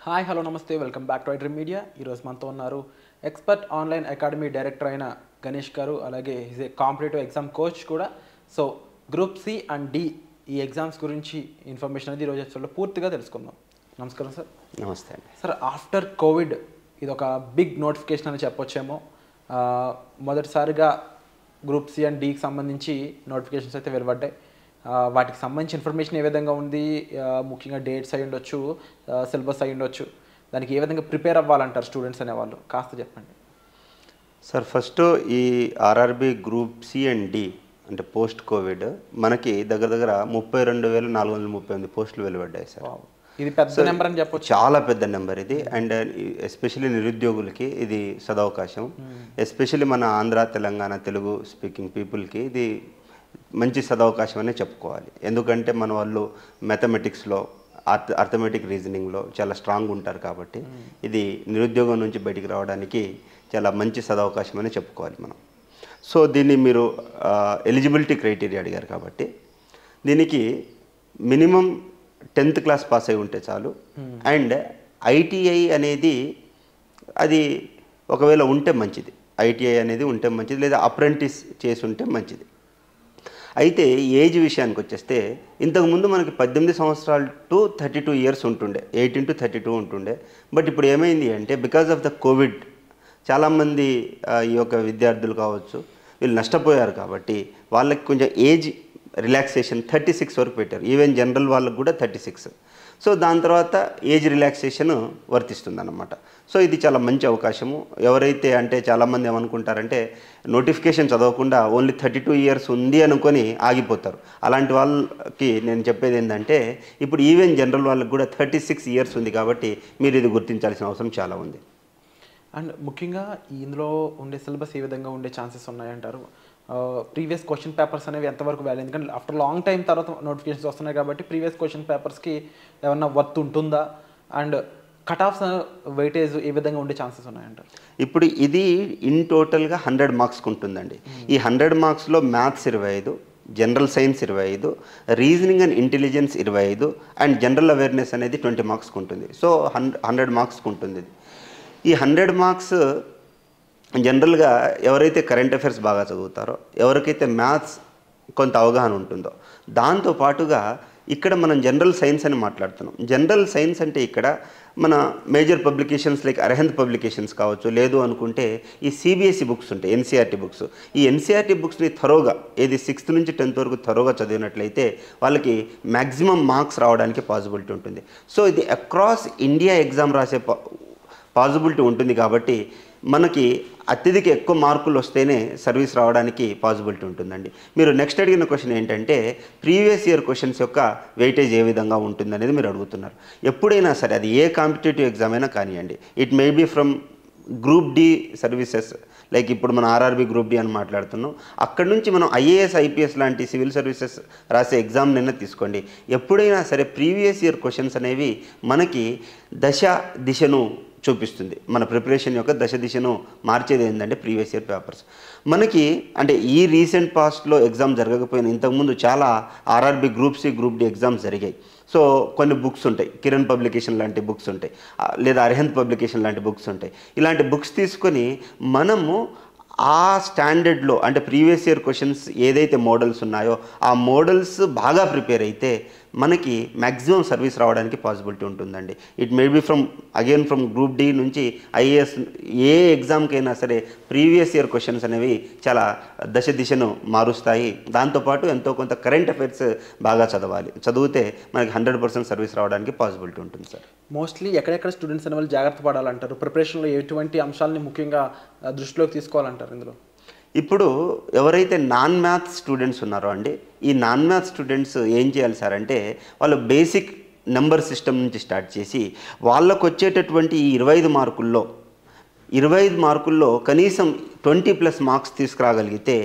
Hi hello నమస్తే welcome back to iDream media. ఈరోజు మనతో ఉన్నారు ఎక్స్పర్ట్ ఆన్లైన్ అకాడమీ డైరెక్టర్ అయిన గణేష్ గారు. అలాగే is a competitive exam coach కూడా. So group C and D ఈ ఎగ్జామ్స్ గురించి ఇన్ఫర్మేషన్ అనేది ఈరోజు ఎపిసోడ్లో పూర్తిగా తెలుసుకుందాం. నమస్కారం సార్. నమస్తే అండి. సార్, ఆఫ్టర్ కోవిడ్ ఇది ఒక బిగ్ నోటిఫికేషన్ అని చెప్పొచ్చేమో. మొదటిసారిగా గ్రూప్ సి అండ్ డికి సంబంధించి నోటిఫికేషన్స్ అయితే వెలువడ్డాయి. వాటికి సంబంధించి ఇన్ఫర్మేషన్ ఏ విధంగా ఉంది, ముఖ్యంగా డేట్స్ అయి ఉండొచ్చు, సిలబస్ అయి ఉండొచ్చు, దానికి ఏ విధంగా ప్రిపేర్ అవ్వాలంటారు స్టూడెంట్స్ అనేవాళ్ళు, కాస్త చెప్పండి సార్. ఫస్ట్ ఈ RRB group C and D అంటే పోస్ట్ కోవిడ్ మనకి దగ్గర 32,438 పోస్టులు వెలువడ్డాయి సార్. ఇది పెద్ద నెంబర్ అని చెప్పొచ్చు, చాలా పెద్ద నెంబర్ ఇది. అండ్ ఎస్పెషల్లీ నిరుద్యోగులకి ఇది సదవకాశం. ఎస్పెషల్లీ మన ఆంధ్ర తెలంగాణ తెలుగు స్పీకింగ్ పీపుల్కి ఇది మంచి సదవకాశం అనే చెప్పుకోవాలి. ఎందుకంటే మన వాళ్ళు మ్యాథమెటిక్స్లో అర్థమెటిక్ రీజనింగ్లో చాలా స్ట్రాంగ్ ఉంటారు కాబట్టి ఇది నిరుద్యోగం నుంచి బయటికి రావడానికి చాలా మంచి సదవకాశం అని చెప్పుకోవాలి మనం. సో దీన్ని మీరు ఎలిజిబిలిటీ క్రైటీరియా అడిగారు కాబట్టి దీనికి మినిమం 10th క్లాస్ పాస్ అయి ఉంటే చాలు. అండ్ ఐటీఐ అనేది అది ఒకవేళ ఉంటే మంచిది, ఐటీఐ అనేది ఉంటే మంచిది, లేదా అప్రెంటిస్ చేసి ఉంటే మంచిది. అయితే ఏజ్ విషయానికి వచ్చేస్తే ఇంతకుముందు మనకి 18 సంవత్సరాలు టు 32 ఇయర్స్ ఉంటుండే, 18 to 32 ఉంటుండే. బట్ ఇప్పుడు ఏమైంది అంటే బికాజ్ ఆఫ్ ద కోవిడ్ చాలామంది ఈ యొక్క విద్యార్థులు కావచ్చు వీళ్ళు నష్టపోయారు కాబట్టి వాళ్ళకి కొంచెం ఏజ్ రిలాక్సేషన్ 36 వరకు పెట్టారు. ఈవెన్ జనరల్ వాళ్ళకు కూడా 36. సో దాని తర్వాత ఏజ్ రిలాక్సేషన్ వర్తిస్తుంది అన్నమాట. సో ఇది చాలా మంచి అవకాశము. ఎవరైతే అంటే చాలామంది ఏమనుకుంటారంటే నోటిఫికేషన్ చదవకుండా ఓన్లీ 32 ఇయర్స్ ఉంది అనుకొని ఆగిపోతారు. అలాంటి వాళ్ళకి నేను చెప్పేది ఏంటంటే ఇప్పుడు ఈవెన్ జనరల్ వాళ్ళకి కూడా 36 ఇయర్స్ ఉంది కాబట్టి మీరు ఇది గుర్తించాల్సిన అవసరం చాలా ఉంది. అండ్ ముఖ్యంగా ఇందులో ఉండే సిలబస్ ఏ విధంగా ఉండే ఛాన్సెస్ ఉన్నాయంటారు? ప్రీవియస్ క్వశ్చన్ పేపర్స్ అనేవి ఎంతవరకు వాల్యూ, ఎందుకంటే ఆఫ్టర్ లాంగ్ టైం తర్వాత నోటిఫికేషన్స్ వస్తున్నాయి కాబట్టి ప్రీవియస్ క్వశ్చన్ పేపర్స్కి ఏమన్నా వర్త్ ఉంటుందా? అండ్ కట్ ఆఫ్స్ వెయిటేజ్ ఏ విధంగా ఉండే ఛాన్సెస్ ఉన్నాయంటారు? ఇప్పుడు ఇది ఇన్ టోటల్గా 100 మార్క్స్కి ఉంటుందండి. ఈ 100 మార్క్స్లో maths 25, general science 25, reasoning and intelligence 25 and general awareness అనేది 20 మార్క్స్కి ఉంటుంది. సో 100 మార్క్స్కి ఉంటుంది. ఈ 100 మార్క్స్ జనరల్గా ఎవరైతే కరెంట్ అఫైర్స్ బాగా చదువుతారో, ఎవరికైతే మ్యాథ్స్ కొంత అవగాహన ఉంటుందో, దాంతోపాటుగా ఇక్కడ మనం జనరల్ సైన్స్ అని మాట్లాడుతున్నాం. జనరల్ సైన్స్ అంటే ఇక్కడ మన మేజర్ పబ్లికేషన్స్ లైక్ అరహంత్ పబ్లికేషన్స్ కావచ్చు, లేదు అనుకుంటే ఈ సిబిఎస్ఈ బుక్స్ ఉంటాయి, ఎన్సీఆర్టీ బుక్స్. ఈ ఎన్సీఆర్టీ బుక్స్ని థరోగా ఏది 6th నుంచి 10th వరకు థరోగా చదివినట్లయితే వాళ్ళకి మ్యాక్సిమం మార్క్స్ రావడానికి పాసిబిలిటీ ఉంటుంది. సో ఇది అక్రాస్ ఇండియా ఎగ్జామ్ రాసే పాసిబిలిటీ ఉంటుంది కాబట్టి మనకి అత్యధిక ఎక్కువ మార్కులు వస్తేనే సర్వీస్ రావడానికి పాసిబిలిటీ ఉంటుందండి. మీరు నెక్స్ట్ అడిగిన క్వశ్చన్ ఏంటంటే ప్రీవియస్ ఇయర్ క్వశ్చన్స్ యొక్క వెయిటేజ్ ఏ విధంగా ఉంటుంది అనేది మీరు అడుగుతున్నారు. ఎప్పుడైనా సరే అది ఏ కాంపిటేటివ్ ఎగ్జామ్ అయినా కానివ్వండి, it may be from group D services, like ఇప్పుడు మనం ఆర్ఆర్బి గ్రూప్ డి అని మాట్లాడుతున్నాం, అక్కడి నుంచి మనం ఐఏఎస్ ఐపీఎస్ లాంటి సివిల్ సర్వీసెస్ రాసే ఎగ్జామ్ నిన్న తీసుకోండి. ఎప్పుడైనా సరే ప్రీవియస్ ఇయర్ క్వశ్చన్స్ అనేవి మనకి దిశను చూపిస్తుంది. మన ప్రిపరేషన్ యొక్క దిశను మార్చేది ఏంటంటే ప్రీవియస్ ఇయర్ పేపర్స్. మనకి అంటే ఈ రీసెంట్ పాస్ట్లో ఎగ్జామ్ జరగకపోయినా ఇంతకుముందు చాలా RRB group C group D exams జరిగాయి. సో కొన్ని బుక్స్ ఉంటాయి, కిరణ్ పబ్లికేషన్ లాంటి బుక్స్ ఉంటాయి, లేదా అరహంత్ పబ్లికేషన్ లాంటి బుక్స్ ఉంటాయి. ఇలాంటి బుక్స్ తీసుకొని మనము ఆ స్టాండర్డ్లో అంటే ప్రీవియస్ ఇయర్ క్వశ్చన్స్ ఏదైతే మోడల్స్ ఉన్నాయో ఆ మోడల్స్ బాగా ప్రిపేర్ అయితే మనకి మ్యాక్సిమం సర్వీస్ రావడానికి పాసిబిలిటీ ఉంటుందండి. It may be from group D నుంచి ఐఏఎస్ ఏ ఎగ్జామ్కైనా సరే ప్రీవియస్ ఇయర్ క్వశ్చన్స్ అనేవి చాలా దిశను మారుస్తాయి. దాంతోపాటు ఎంతో కొంత కరెంట్ అఫైర్స్ బాగా చదివితే మనకి 100% సర్వీస్ రావడానికి పాసిబిలిటీ ఉంటుంది సార్. మోస్ట్లీ ఎక్కడెక్కడ స్టూడెంట్స్ అనే వాళ్ళు జాగ్రత్త పడాలంటారు? ప్రిపరేషన్లో ఎటువంటి అంశాలని ముఖ్యంగా దృష్టిలోకి తీసుకోవాలంటారు ఇందులో? ఇప్పుడు ఎవరైతే నాన్ మ్యాథ్స్ స్టూడెంట్స్ ఉన్నారో అండి, ఈ నాన్ మ్యాథ్స్ స్టూడెంట్స్ ఏం చేయాలి సార్ అంటే వాళ్ళు బేసిక్ నెంబర్ సిస్టమ్ నుంచి స్టార్ట్ చేసి వాళ్ళకు వచ్చేటటువంటి ఈ 25 మార్కుల్లో కనీసం 20+ మార్క్స్ తీసుకురాగలిగితే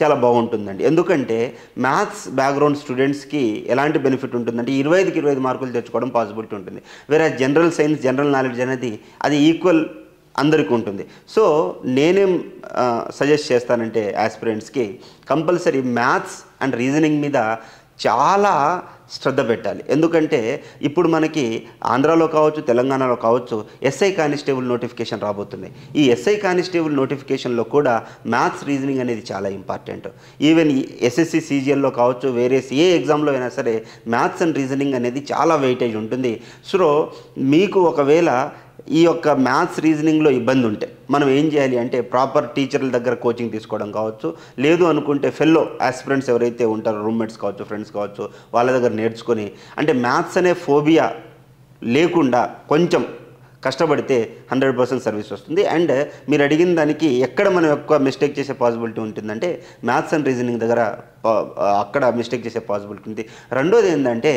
చాలా బాగుంటుందండి. ఎందుకంటే మ్యాథ్స్ బ్యాక్గ్రౌండ్ స్టూడెంట్స్కి ఎలాంటి బెనిఫిట్ ఉంటుందంటే 25కి 25 మార్కులు తెచ్చుకోవడం పాసిబిలిటీ ఉంటుంది. వేరే జనరల్ సైన్స్ జనరల్ నాలెడ్జ్ అనేది అది ఈక్వల్ అందరికీ ఉంటుంది. సో నేనేం సజెస్ట్ చేస్తానంటే ఆస్పిరెంట్స్కి కంపల్సరీ మ్యాథ్స్ అండ్ రీజనింగ్ మీద చాలా శ్రద్ధ పెట్టాలి. ఎందుకంటే ఇప్పుడు మనకి ఆంధ్రాలో కావచ్చు, తెలంగాణలో కావచ్చు ఎస్ఐ కానిస్టేబుల్ నోటిఫికేషన్ రాబోతున్నాయి. ఈ ఎస్ఐ కానిస్టేబుల్ నోటిఫికేషన్లో కూడా మ్యాథ్స్ రీజనింగ్ అనేది చాలా ఇంపార్టెంట్. ఈవెన్ ఎస్ఎస్సి సీజీఎల్లో కావచ్చు, వేరియస్ ఏ ఎగ్జామ్లో అయినా సరే మ్యాథ్స్ అండ్ రీజనింగ్ అనేది చాలా వెయిటేజ్ ఉంటుంది. సో మీకు ఒకవేళ ఈ యొక్క మ్యాథ్స్ రీజనింగ్లో ఇబ్బంది ఉంటే మనం ఏం చేయాలి అంటే ప్రాపర్ టీచర్ల దగ్గర కోచింగ్ తీసుకోవడం కావచ్చు, లేదు అనుకుంటే ఫెల్లో ఆస్పిరెంట్స్ ఎవరైతే ఉంటారో రూమ్మేట్స్ కావచ్చు, ఫ్రెండ్స్ కావచ్చు, వాళ్ళ దగ్గర నేర్చుకొని అంటే మ్యాథ్స్ అనే ఫోబియా లేకుండా కొంచెం కష్టపడితే 100% సర్వీస్ వస్తుంది. అండ్ మీరు అడిగిన దానికి ఎక్కడ మనం ఎక్కువ మిస్టేక్ చేసే పాసిబిలిటీ ఉంటుందంటే మ్యాథ్స్ అండ్ రీజనింగ్ దగ్గర అక్కడ మిస్టేక్ చేసే పాసిబిలిటీ ఉంది. రెండోది ఏంటంటే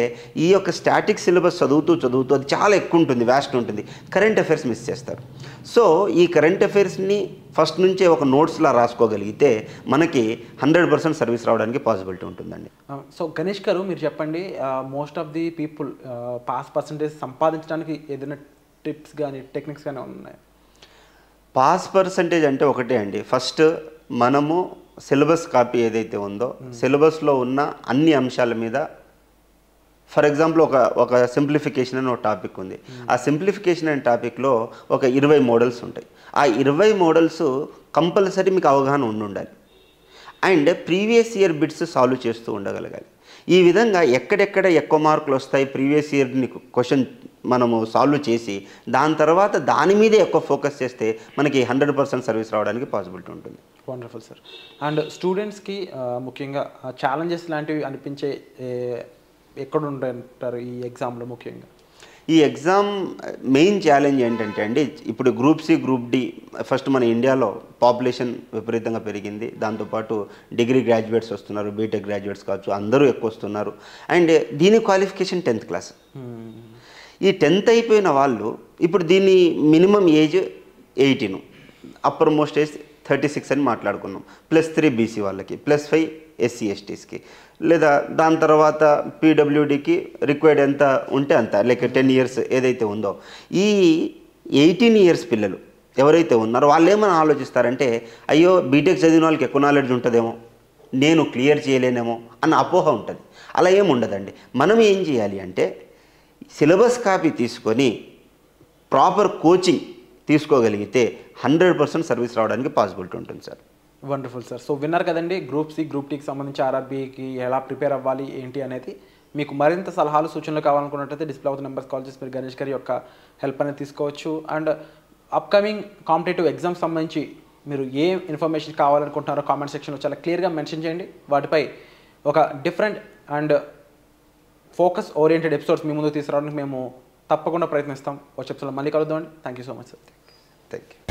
ఈ యొక్క స్టాటిక్ సిలబస్ చదువుతూ అది చాలా ఎక్కువ ఉంటుంది, వ్యాస్ట్ ఉంటుంది, కరెంట్ అఫైర్స్ మిస్ చేస్తారు. సో ఈ కరెంట్ అఫైర్స్ని ఫస్ట్ నుంచే ఒక నోట్స్లా రాసుకోగలిగితే మనకి 100% సర్వీస్ రావడానికి పాసిబిలిటీ ఉంటుందండి. సో గణేష్ గారు మీరు చెప్పండి, most of the people pass percentage సంపాదించడానికి ఏదైనా టిప్స్ కానీ టెక్నిక్స్ కానీ ఉన్నాయి? పాస్ పర్సంటేజ్ అంటే ఒకటే అండి, ఫస్ట్ మనము సిలబస్ కాపీ ఏదైతే ఉందో సిలబస్లో ఉన్న అన్ని అంశాల మీద, ఫర్ ఎగ్జాంపుల్ ఒక సింప్లిఫికేషన్ అని ఒక టాపిక్ ఉంది. ఆ సింప్లిఫికేషన్ అనే టాపిక్లో ఒక 20 మోడల్స్ ఉంటాయి. ఆ 20 మోడల్స్ కంపల్సరీ మీకు అవగాహన ఉండాలి. And previous year bits solve చేస్తూ ఉండగలగాలి. ఈ విధంగా ఎక్కడెక్కడ ఎక్కువ మార్కులు వస్తాయి, ప్రీవియస్ ఇయర్ని క్వశ్చన్ మనము సాల్వ్ చేసి దాని తర్వాత దాని మీదే ఎక్కువ ఫోకస్ చేస్తే మనకి 100% సర్వీస్ రావడానికి పాసిబిలిటీ ఉంటుంది. Wonderful sir. అండ్ స్టూడెంట్స్కి ముఖ్యంగా ఛాలెంజెస్ లాంటివి అనిపించే ఎక్కడ ఉంటారు ఈ ఎగ్జామ్లో? ముఖ్యంగా ఈ ఎగ్జామ్ మెయిన్ ఛాలెంజ్ ఏంటంటే అండి, ఇప్పుడు group C, group D first మన ఇండియాలో పాపులేషన్ విపరీతంగా పెరిగింది. దాంతోపాటు డిగ్రీ గ్రాడ్యుయేట్స్ వస్తున్నారు, బీటెక్ గ్రాడ్యుయేట్స్ కావచ్చు, అందరూ ఎక్కువ వస్తున్నారు. అండ్ దీని క్వాలిఫికేషన్ 10th క్లాస్. ఈ 10th అయిపోయిన వాళ్ళు ఇప్పుడు దీని minimum age 18, upper most age 36 అని మాట్లాడుకున్నాం. +3 బీసీ వాళ్ళకి, +5 ఎస్సీ ఎస్టీస్కి, లేదా దాని తర్వాత పీడబ్ల్యూడికి రిక్వైర్డ్ ఎంత ఉంటే అంత, లైక్ 10 ఇయర్స్ ఏదైతే ఉందో. ఈ 18 ఇయర్స్ పిల్లలు ఎవరైతే ఉన్నారో వాళ్ళు ఏమైనా ఆలోచిస్తారంటే, అయ్యో బీటెక్ చదివిన వాళ్ళకి ఎక్కువ నాలెడ్జ్ ఉంటుందేమో, నేను క్లియర్ చేయలేనేమో అన్న అపోహ ఉంటుంది. అలా ఏమి ఉండదండి. మనం ఏం చేయాలి అంటే సిలబస్ కాపీ తీసుకొని ప్రాపర్ కోచింగ్ తీసుకోగలిగితే 100% సర్వీస్ రావడానికి పాసిబిలిటీ ఉంటుంది సార్. Wonderful sir. సో విన్నారు కదండి, గ్రూప్ సి, గ్రూప్ టీకి సంబంధించి ఆర్ఆర్బీకి ఎలా ప్రిపేర్ అవ్వాలి ఏంటి అనేది. మీకు మరింత సలహాలు, సూచనలు కావాలనుకున్నట్లయితే డిస్ప్లే అవుతున్న నెంబర్స్ కాల్ చేసి మీరు గణేష్ గారి యొక్క హెల్ప్ అనేది తీసుకోవచ్చు. అండ్ అప్కమింగ్ కాంపిటేటివ్ ఎగ్జామ్స్ సంబంధించి మీరు ఏ ఇన్ఫర్మేషన్ కావాలనుకుంటున్నారో కామెంట్ సెక్షన్లో చాలా క్లియర్గా మెన్షన్ చేయండి. వాటిపై ఒక different and focus oriented episodes మీ ముందుకు తీసుకురావడానికి మేము తప్పకుండా ప్రయత్నిస్తాం. వచ్చే ఎపిసోడ్లో మళ్ళీ కలుద్దామండి. Thank you so much sir. Thank you.